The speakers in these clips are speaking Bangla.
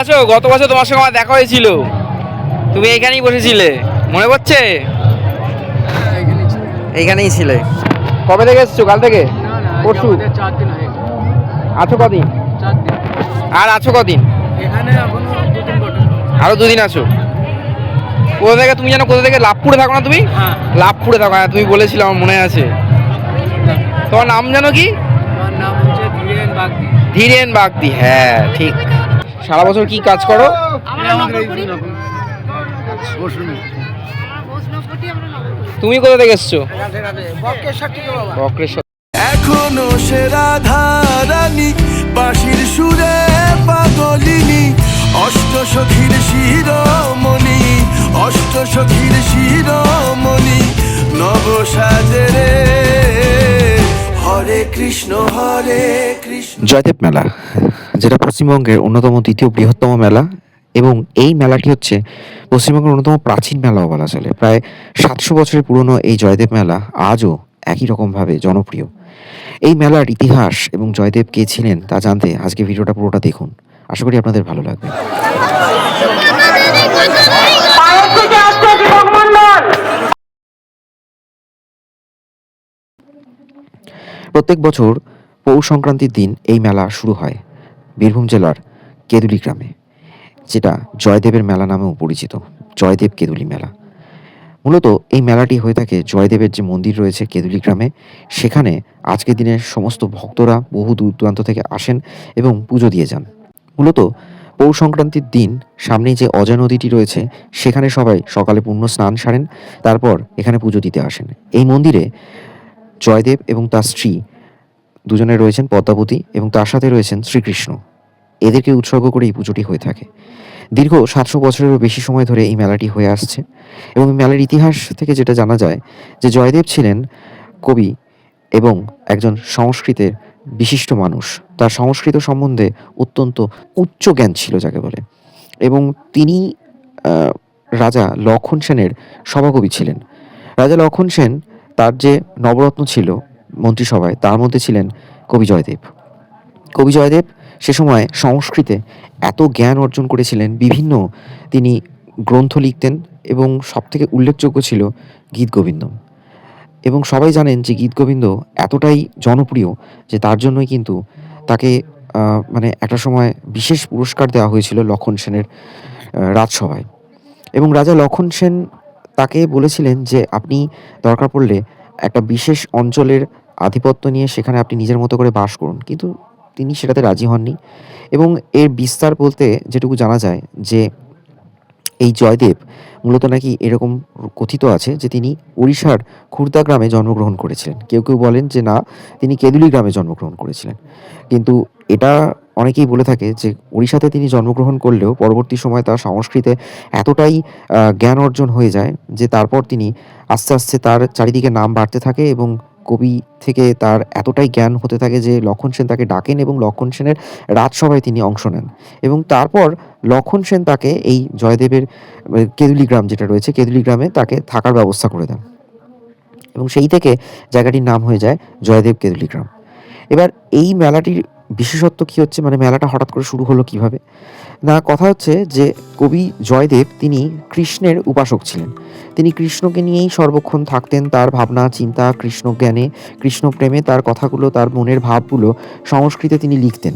আছো, গত বছর তোমার সঙ্গে আমার দেখা হয়েছিল, তুমি এইখানেই বসেছিলে, মনে পড়ছে? এইখানেই ছিলে। কবে থেকে এসছো? কাল থেকে? পরশু? আছো কদিন? আর আছো কদিন? আরো 2 দিন আছো। কোথা থেকে তুমি জানো? কোথা থেকে? লাভপুরে থাকো না তুমি? লাভপুরে থাকো, হ্যাঁ তুমি বলেছিলে, আমার মনে আছে। তোমার নাম জানো কি? ধীরেন বাগদি, হ্যাঁ ঠিক। সারা বছর কি কাজ করো? তুমি কোথা থেকে এসছো? বক্রেশ্বর। এখনো সে রাধারানী বাঁশির সুরে পাগলিনী, অষ্ট সখীর শিরোমণি, অষ্ট সখীর শিরোমণি, নব সাজরে হরে কৃষ্ণ হরে কৃষ্ণ। জয়দেব মেলা, যেটা পশ্চিমবঙ্গের অন্যতম দ্বিতীয় বৃহত্তম মেলা, এবং এই মেলাটি হচ্ছে পশ্চিমবঙ্গের অন্যতম প্রাচীন মেলাও বলা চলে। প্রায় 700 বছরের পুরনো এই জয়দেব মেলা আজও একই রকমভাবে জনপ্রিয়। এই মেলার ইতিহাস এবং জয়দেব কে ছিলেন তা জানতে আজকে ভিডিওটা পুরোটা দেখুন। আশা করি আপনাদের ভালো লাগবে। প্রত্যেক বছর পৌষ সংক্রান্তির দিন এই মেলা শুরু হয় বীরভূম জেলার কেদুলি গ্রামে, যেটা জয়দেবের মেলা নামেও পরিচিত, জয়দেব কেদুলি মেলা। মূলত এই মেলাটি হয়ে থাকে জয়দেবের যে মন্দির রয়েছে কেদুলি গ্রামে, সেখানে আজকের দিনে সমস্ত ভক্তরা বহু দূর দূরান্ত থেকে আসেন এবং পুজো দিয়ে যান। মূলত পৌষ সংক্রান্তির দিন সামনেই যে অজয় নদীটি রয়েছে, সেখানে সবাই সকালে পুণ্য স্নান সারেন, তারপর এখানে পুজো দিতে আসেন। এই মন্দিরে জয়দেব এবং তার স্ত্রী দুজনে রয়েছেন, পদ্মাবতী, এবং তার সাথে রয়েছেন শ্রীকৃষ্ণ। এদেরকে উৎসর্গ করে এই পুজোটি হয়ে থাকে। দীর্ঘ 700 বছরেরও বেশি সময় ধরে এই মেলাটি হয়ে আসছে, এবং এই মেলার ইতিহাস থেকে যেটা জানা যায় যে জয়দেব ছিলেন কবি এবং একজন সংস্কৃতের বিশিষ্ট মানুষ। তার সংস্কৃত সম্বন্ধে অত্যন্ত উচ্চ জ্ঞান ছিল যাকে বলে, এবং তিনি রাজা লক্ষণ সেনের সভাকবি ছিলেন। রাজা লক্ষণ সেন তার যে নবরত্ন ছিল মন্ত্রিসভায়, তার মধ্যে ছিলেন কবি জয়দেব। কবি জয়দেব সে সময় সংস্কৃতে এত জ্ঞান অর্জন করেছিলেন, বিভিন্ন তিনি গ্রন্থ লিখতেন, এবং সবথেকে উল্লেখযোগ্য ছিল গীতগোবিন্দম। এবং সবাই জানেন যে গীতগোবিন্দ এতটাই জনপ্রিয় যে তার জন্যই কিন্তু তাকে মানে একটা সময় বিশেষ পুরস্কার দেওয়া হয়েছিল লক্ষণ সেনের রাজসভায়। এবং রাজা লক্ষণ সেন তাকে বলেছিলেন যে আপনি দরকার পড়লে একটা বিশেষ অঞ্চলের আধিপত্য নিয়ে সেখানে আপনি নিজের মতো করে বাস করুন, কিন্তু তিনি সেটাতে রাজি হননি। এবং এর বিস্তার বলতে যেটুকু জানা যায় যে এই জয়দেব মূলত নাকি এরকম কথিত আছে যে তিনি উড়িষ্যার খুর্দা গ্রামে জন্মগ্রহণ করেছিলেন। কেউ কেউ বলেন যে না, তিনি কেদুলি গ্রামে জন্মগ্রহণ করেছিলেন। কিন্তু এটা অনেকেই বলে থাকে যে উড়িষ্যাতে তিনি জন্মগ্রহণ করলেও পরবর্তী সময় তার সংস্কৃতে এতটাই জ্ঞান অর্জন হয়ে যায় যে তারপর তিনি আস্তে আস্তে তার চারিদিকে নাম বাড়তে থাকে, এবং কবি থেকে তার এতটাই জ্ঞান হতে থাকে যে লক্ষণ সেন তাকে ডাকেন এবং লক্ষণ সেনের রাজসভায় তিনি অংশ নেন। এবং তারপর লক্ষণ সেন তাকে এই জয়দেবের কেদুলি গ্রাম যেটা রয়েছে, কেদুলি গ্রামে তাকে থাকার ব্যবস্থা করে দেন, এবং সেই থেকে জায়গাটির নাম হয়ে যায় জয়দেব কেদুলি গ্রাম। এবার এই মেলাটির বিশেষত্ব কি হচ্ছে, মানে মেলাটা হঠাৎ করে শুরু হলো কিভাবে? না, কথা হচ্ছে যে কবি জয়দেব তিনি কৃষ্ণের উপাসক ছিলেন। তিনি কৃষ্ণকে নিয়েই সর্বক্ষণ থাকতেন, তার ভাবনা চিন্তা কৃষ্ণ জ্ঞানে, কৃষ্ণ প্রেমে, তার কথাগুলো, তার মনের ভাবগুলো সংস্কৃতে তিনি লিখতেন।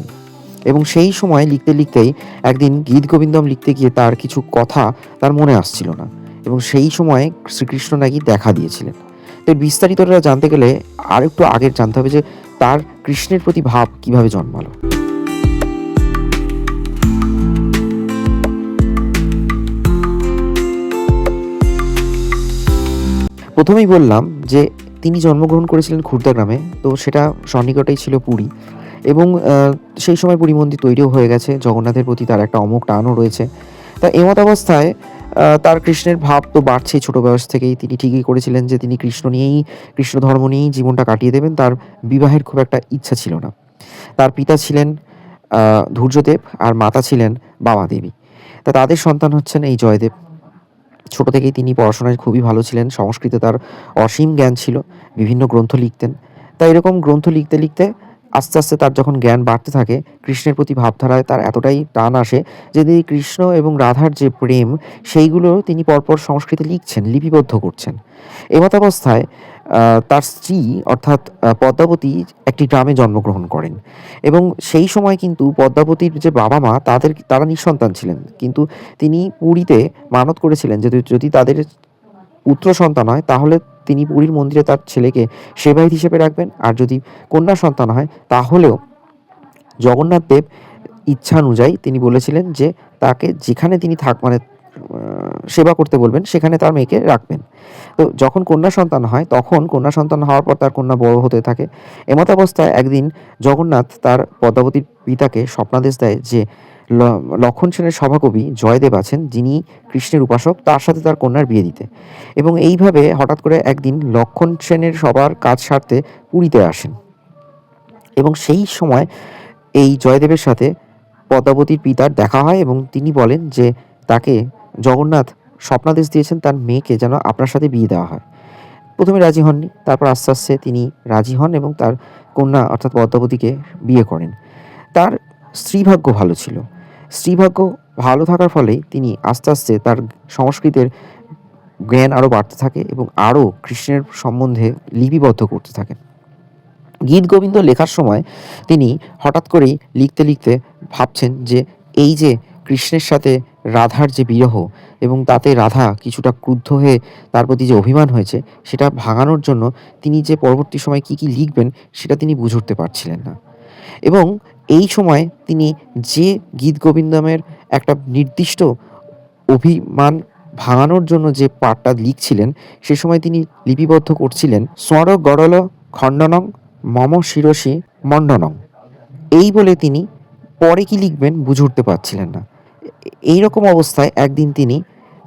এবং সেই সময় লিখতে লিখতেই একদিন গীত গোবিন্দম লিখতে গিয়ে তার কিছু কথা তার মনে আসছিল না, এবং সেই সময় শ্রীকৃষ্ণ নাকি দেখা দিয়েছিলেন। তো বিস্তারিতটা জানতে গেলে আর একটু আগের জানতে হবে যে তার কৃষ্ণের প্রতি ভাব কিভাবে জন্মালো। প্রথমেই বললাম যে তিনি জন্মগ্রহণ করেছিলেন খুর্দা গ্রামে, তো সেটা সন্নিকটেই ছিল পুরী, এবং সেই সময় পুরী মন্দির তৈরিও হয়ে গেছে, জগন্নাথের প্রতি তার একটা অমোঘ টানও রয়েছে। তা এমত অবস্থায় তার কৃষ্ণের ভাব তো বাড়ছেই। ছোট বয়স থেকেই তিনি ঠিকই করেছিলেন যে তিনি কৃষ্ণ নিয়েই, কৃষ্ণ ধর্ম নিয়েই জীবনটা কাটিয়ে দেবেন। তার বিবাহের খুব একটা ইচ্ছা ছিল না। তার পিতা ছিলেন ধূর্যদেব, আর মাতা ছিলেন বাবা দেবী। তা তাদের সন্তান হচ্ছেন এই জয়দেব। ছোট থেকেই তিনি পড়াশোনায় খুবই ভালো ছিলেন, সংস্কৃতে তার অসীম জ্ঞান ছিল, বিভিন্ন গ্রন্থ লিখতেন। তাই এরকম গ্রন্থ লিখতে লিখতে আস্তে আস্তে তার যখন জ্ঞান বাড়তে থাকে, কৃষ্ণের প্রতি ভাবধারায় তার এতটাই টান আসে যে তিনি কৃষ্ণ এবং রাধার যে প্রেম সেইগুলো তিনি পরপর সংস্কৃতে লিখছেন, লিপিবদ্ধ করছেন। এমতাবস্থায় তার স্ত্রী অর্থাৎ পদ্মাবতী একটি গ্রামে জন্মগ্রহণ করেন এবং সেই সময় কিন্তু পদ্মাবতীর যে বাবা-মা তারা নিঃসন্তান ছিলেন। কিন্তু তিনি পুরীতে মানত করেছিলেন যে যদি তাদের পুত্র সন্তান হয় তাহলে তিনি পুরীর মন্দিরে তার ছেলেকে সেবায়েত হিসেবে রাখবেন, আর যদি কন্যা সন্তান হয় তাহলেও জগন্নাথ দেব ইচ্ছানুযায়ী তিনি বলেছিলেন যে তাকে যেখানে তিনি সেবা করতে বলবেন সেখানে তার মেয়েকে রাখবেন। তো যখন কন্যা সন্তান হয় তখন কন্যা সন্তান হওয়ার পর তার কন্যা বড় হতে থাকে। এমতাবস্থায় একদিন জগন্নাথ তার পদ্মাবতীর পিতাকে স্বপ্নাদেশ দেয় যে লক্ষণ সেনের সভাকবি জয়দেব আছেন যিনি কৃষ্ণের উপাসক, তার সাথে তার কন্যার বিয়ে দিতে। এবং এইভাবে হঠাৎ করে একদিন লক্ষণ সেনের সবার কাজ সারতে পুরীতে আসেন এবং সেই সময় এই জয়দেবের সাথে পদ্মাবতীর পিতার দেখা হয় এবং তিনি বলেন যে তাকে জগন্নাথ স্বপ্নাদেশ দিয়েছেন তার মেয়েকে যেন আপনার সাথে বিয়ে দেওয়া হয়। প্রথমে রাজি হননি, তারপর আস্তে আস্তে তিনি রাজি হন এবং তার কন্যা অর্থাৎ পদ্মাবতীকে বিয়ে করেন। তার স্ত্রীভাগ্য ভালো ছিল। স্ত্রীভাগ্য ভালো থাকার ফলে তিনি আস্তে আস্তে তার সংস্কৃতের জ্ঞান আরও বাড়তে থাকে এবং আরও কৃষ্ণের সম্বন্ধে লিপিবদ্ধ করতে থাকেন। গীত গোবিন্দ লেখার সময় তিনি হঠাৎ করেই লিখতে লিখতে ভাবছেন যে এই যে কৃষ্ণের সাথে রাধার যে বিরহ এবং তাতে রাধা কিছুটা ক্রুদ্ধ হয়ে তার প্রতি যে অভিমান হয়েছে সেটা ভাঙানোর জন্য তিনি যে পরবর্তী সময় কি কি লিখবেন সেটা তিনি বুঝে উঠতে পারছিলেন না। এবং এই সময় তিনি যে গীত গোবিন্দমের একটা নির্দিষ্ট অভিমান ভাঙানোর জন্য যে পাঠটা লিখছিলেন সে সময় তিনি লিপিবদ্ধ করছিলেন স্বর গরল খণ্ডনং মম শিরসি মণ্ডনং। এই বলে তিনি পরে কি লিখবেন বুঝে উঠতে পারছিলেন না। এই রকম অবস্থায় একদিন তিনি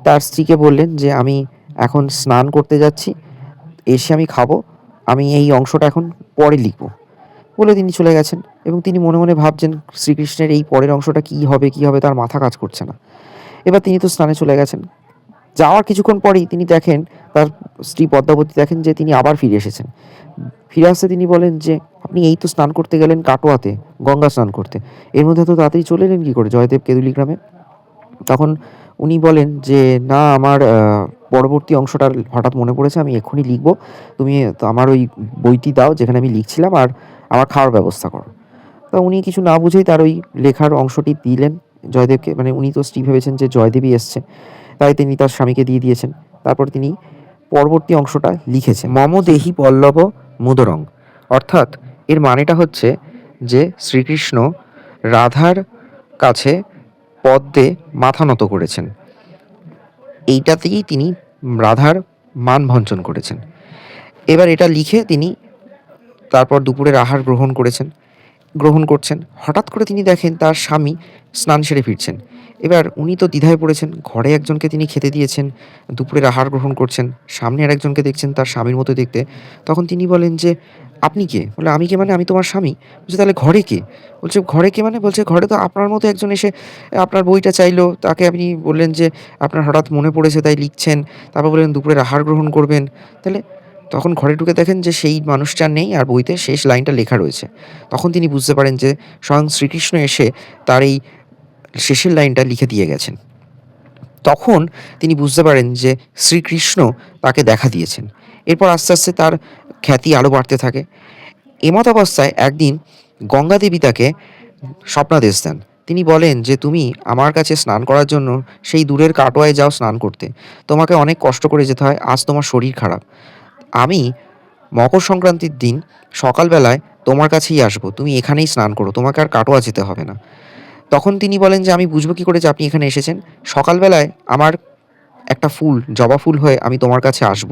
তার স্ত্রীকে বললেন যে আমি এখন স্নান করতে যাচ্ছি, এসে আমি খাবো, আমি এই অংশটা এখন পরে লিখব বলে তিনি চলে গেছেন। এবং তিনি মনে মনে ভাবছেন শ্রীকৃষ্ণের এই পরের অংশটা কী হবে তার মাথা কাজ করছে না। এবার তিনি তো স্নানে চলে গেছেন, যাওয়ার কিছুক্ষণ পরেই তিনি দেখেন তার স্ত্রী পদ্মাবতী দেখেন যে তিনি আবার ফিরে এসেছেন। ফিরে আসতে তিনি বলেন যে আপনি এই তো স্নান করতে গেলেন কাটোয়াতে, গঙ্গা স্নান করতে, এর মধ্যে তো তাড়াতাড়ি চলে এলেন কী করে জয়দেব কেদুলি গ্রামে? তখন উনি বলেন যে না, আমার পরবর্তী অংশটা হঠাৎ মনে পড়েছে, আমি এক্ষুনি লিখবো, তুমি তো আমার ওই বইটি দাও যেখানে আমি লিখছিলাম আর আমার খাওয়ার ব্যবস্থা করো। তা উনি কিছু না বুঝেই তার ওই লেখার অংশটি দিলেন জয়দেবকে। মানে উনি তো স্ত্রী ভেবেছেন যে জয়দেবী এসছে, তাই তিনি তার স্বামীকে দিয়ে দিয়েছেন। তারপর তিনি পরবর্তী অংশটা লিখেছেন মম দেহি পল্লব মুদরং। অর্থাৎ এর মানেটা হচ্ছে যে শ্রীকৃষ্ণ রাধার কাছে পদ্মে মাথা নত করেছেন, এইটাতেই তিনি রাধার মান ভঞ্জন করেছেন। এবার এটা লিখে তিনি তারপর দুপুরের আহার গ্রহণ করছেন। হঠাৎ করে তিনি দেখেন তার স্বামী স্নান সেরে ফিরছেন। এবার উনি তো দ্বিধায় পড়েছেন, ঘরে একজনকে তিনি খেতে দিয়েছেন, দুপুরের আহার গ্রহণ করছেন, সামনে আর একজনকে দেখছেন তার স্বামীর মতো দেখতে। তখন তিনি বলেন যে আপনি কে? বলে আমি কে মানে? আমি তোমার স্বামী। বলছে তাহলে ঘরে কে? বলছে ঘরে কে মানে? বলছে ঘরে তো আপনার মতো একজন এসে আপনার বইটা চাইলো, তাকে আপনি বললেন যে আপনার হঠাৎ মনে পড়েছে তাই লিখছেন, তারপর বললেন দুপুরের আহার গ্রহণ করবেন। তাহলে তখন ঘরে ঢুকে দেখেন যে সেই মানুষটা নেই আর বইতে শেষ লাইনটা লেখা রয়েছে। তখন তিনি বুঝতে পারেন যে স্বয়ং শ্রীকৃষ্ণ এসে তার এই শেষের লাইনটা লিখে দিয়ে গেছেন। তখন তিনি বুঝতে পারেন যে শ্রীকৃষ্ণ তাকে দেখা দিয়েছেন। এরপর আস্তে আস্তে তার খ্যাতি আরও বাড়তে থাকে। এমত অবস্থায় একদিন গঙ্গা দেবী তাকে স্বপ্নাদেশ দেন। তিনি বলেন যে তুমি আমার কাছে স্নান করার জন্য সেই দূরের কাটোয়ায় যাও স্নান করতে, তোমাকে অনেক কষ্ট করে যেতে হয়, আজ তোমার শরীর খারাপ, আমি মকর সংক্রান্তির দিন সকালবেলায় তোমার কাছেই আসবো, তুমি এখানেই স্নান করো, তোমাকে আর কাটোয়া যেতে হবে না। তখন তিনি বলেন যে আমি বুঝবো কী করে যে আপনি এখানে এসেছেন? সকালবেলায় আমার একটা ফুল, জবা ফুল হয়ে আমি তোমার কাছে আসব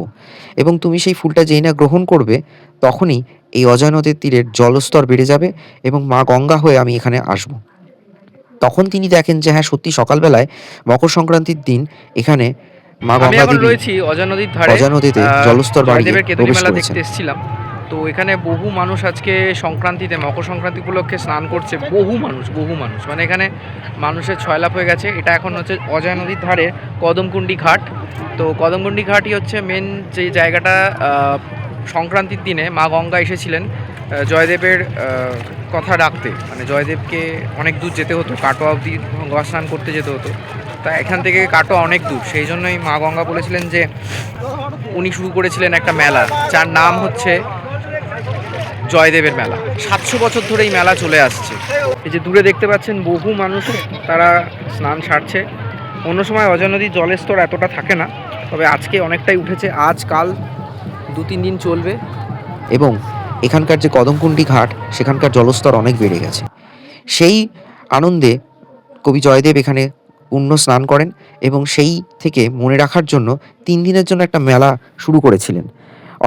এবং তুমি সেই ফুলটা যেই না গ্রহণ করবে তখনই এই অজয় নদীর তীরের জলস্তর বেড়ে যাবে এবং মা গঙ্গা হয়ে আমি এখানে আসব। তখন তিনি দেখেন যে হ্যাঁ সত্যি সকালবেলায় মকর সংক্রান্তির দিন এখানে মা আমি গঙ্গা এখন দেবী রয়েছি অজয় নদীর ধারে, অজয় নদীতে জলস্তর বাড়িয়ে জয়দেবের কেদুলি প্রবেশ মেলা করেছেন। দেখতে এসেছিলাম। তো এখানে বহু মানুষ আজকে সংক্রান্তিতে, মকর সংক্রান্তি উপলক্ষে স্নান করছে, বহু মানুষ, মানে এখানে মানুষের ছয়লাপ হয়ে গেছে। এটা এখন হচ্ছে অজয় নদীর ধারে কদমকুণ্ডি ঘাট। তো কদমকুণ্ডি ঘাটই হচ্ছে মেন যে জায়গাটা সংক্রান্তির দিনে মা গঙ্গা এসেছিলেন জয়দেবের কথা রাখতে, মানে জয়দেবকে অনেক দূর যেতে হতো, কাটোয়া অবধি গঙ্গা স্নান করতে যেতে হতো। তা এখান থেকে কাটোয়া অনেক দূর, সেই জন্যই মা গঙ্গা বলেছিলেন যে উনি শুরু করেছিলেন একটা মেলা, যার নাম হচ্ছে জয়দেবের মেলা। 700 বছর ধরে এই মেলা চলে আসছে। এই যে দূরে দেখতে পাচ্ছেন বহু মানুষ তারা স্নান সারছে। অন্য সময় অজয় নদীর জলের স্তর এতটা থাকে না, তবে আজকে অনেকটাই উঠেছে। আজ কাল 2-3 দিন চলবে। এবং এখানকার যে কদমকুণ্ডি ঘাট, সেখানকার জলস্তর অনেক বেড়ে গেছে। সেই আনন্দে কবি জয়দেব এখানে পুণ্য স্নান করেন এবং সেই থেকে মনে রাখার জন্য 3 দিনের জন্য একটা মেলা শুরু করেছিলেন।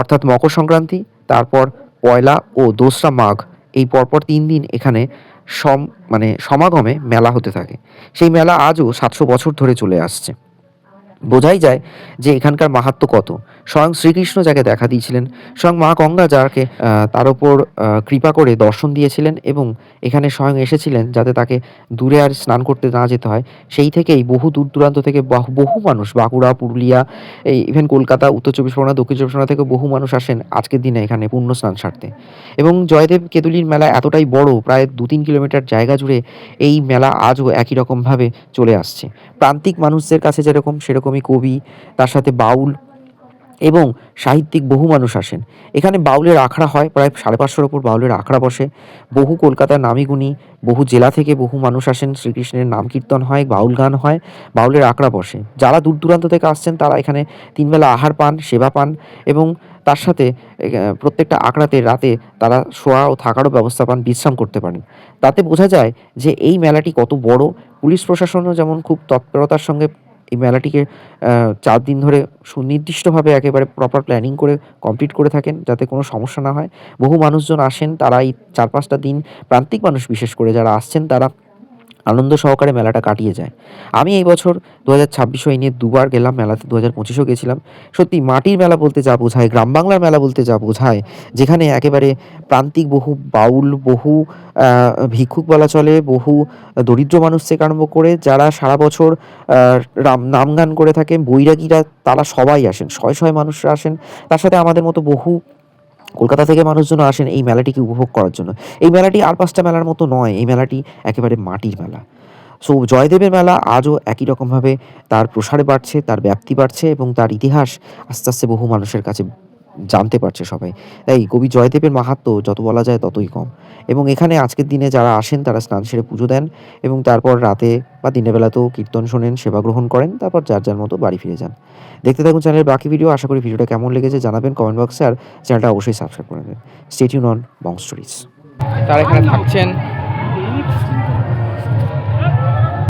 অর্থাৎ মকর সংক্রান্তি, তারপর পয়লা ও 2রা মাঘ, এই পরপর 3 দিন এখানে সমাগমে মেলা হতে থাকে। সেই মেলা আজও 700 বছর ধরে চলে আসছে। বোঝাই যায় যে এখানকার মাহাত্ম্য কত। স্বয়ং শ্রীকৃষ্ণ যাকে দেখা দিয়েছিলেন, স্বয়ং মা গঙ্গা যাকে তার ওপর কৃপা করে দর্শন দিয়েছিলেন এবং এখানে স্বয়ং এসেছিলেন যাতে তাকে দূরে আর স্নান করতে না যেতে হয়, সেই থেকেই বহু দূর দূরান্ত থেকে বহু মানুষ, বাঁকুড়া, পুরুলিয়া, এই ইভেন কলকাতা, উত্তর চব্বিশ পরগনা, দক্ষিণ চব্বিশ পরগনা থেকে বহু মানুষ আসেন আজকের দিনে এখানে পুণ্য স্নান সারতে। এবং জয়দেব কেঁদুলির মেলা এতটাই বড়, প্রায় 2-3 কিলোমিটার জায়গা জুড়ে এই মেলা আজও একই রকমভাবে চলে আসছে। প্রান্তিক মানুষদের কাছে যেরকম, সেরকমই কবি, তার সাথে বাউল এবং সাহিত্যিক বহু মানুষ আসেন। এখানে বাউলের আখড়া হয়, প্রায় 550-র ওপর বাউলের আখড়া বসে। বহু কলকাতার নামিগুণী, বহু জেলা থেকে বহু মানুষ আসেন, শ্রীকৃষ্ণের নাম কীর্তন হয়, বাউল গান হয়, বাউলের আখড়া বসে। যারা দূর দূরান্ত থেকে আসছেন তারা এখানে 3 বেলা আহার পান, সেবা পান এবং তার সাথে প্রত্যেকটা আখড়াতে রাতে তারা শোয়া ও থাকারও ব্যবস্থা পান, বিশ্রাম করতে পারেন। তাতে বোঝা যায় যে এই মেলাটি কত বড়। পুলিশ প্রশাসনও যেমন খুব তৎপরতার সঙ্গে এই মেলাটিকে 4 দিন ধরে সুনির্দিষ্টভাবে একেবারে প্রপার প্ল্যানিং করে কমপ্লিট করে থাকেন, যাতে কোনো সমস্যা না হয়। বহু মানুষজন আসেন, তারা এই 4-5টা দিন, প্রান্তিক মানুষ বিশেষ করে যারা আসছেন, তারা আনন্দ সহকারে মেলাটা কাটিয়ে যায়। আমি এই বছর 2026-ও এই নিয়ে 2বার গেলাম মেলাতে, 2025-ও গেছিলাম। সত্যি মাটির মেলা বলতে যা বোঝায়, গ্রাম বাংলার মেলা বলতে যা বোঝায়, যেখানে একেবারে প্রান্তিক বহু বাউল, বহু ভিক্ষুক বলা চলে, বহু দরিদ্র মানুষ থেকে আরম্ভ করে যারা সারা বছর নাম গান করে থাকে, বৈরাগীরা, তারা সবাই আসেন, শয়ে শয়ে মানুষরা আসেন। তার সাথে আমাদের মতো বহু কলকাতা থেকে মানুষজন আসেন এই মেলাটিকে উপভোগ করার জন্য। এই মেলাটি আর 5টা মেলার মতো নয়, এই মেলাটি একেবারে মাটির মেলা। সো জয়দেবের মেলা আজও একই রকমভাবে তার প্রসারে বাড়ছে, তার ব্যাপ্তি বাড়ছে এবং তার ইতিহাস আস্তে আস্তে বহু মানুষের কাছে জানতে পারছে সবাই। তাই কবি জয়দেবের মাহাত্ম্য যত বলা যায় ততই কম। এবং এখানে আজকের দিনে যারা আসেন তারা স্নান সেরে পুজো দেন এবং তারপর রাতে বা দিনের বেলাতেও কীর্তন শোনেন, সেবা গ্রহণ করেন, তারপর যার যার মতো বাড়ি ফিরে যান। দেখতে থাকুন চ্যানেলের বাকি ভিডিও। আশা করি ভিডিওটা কেমন লেগেছে জানাবেন কমেন্ট বক্সে, আর চ্যানেলটা অবশ্যই সাবস্ক্রাইব করে নেবেন। Stay tune on Bong stories. তারা এখানে থাকছেন।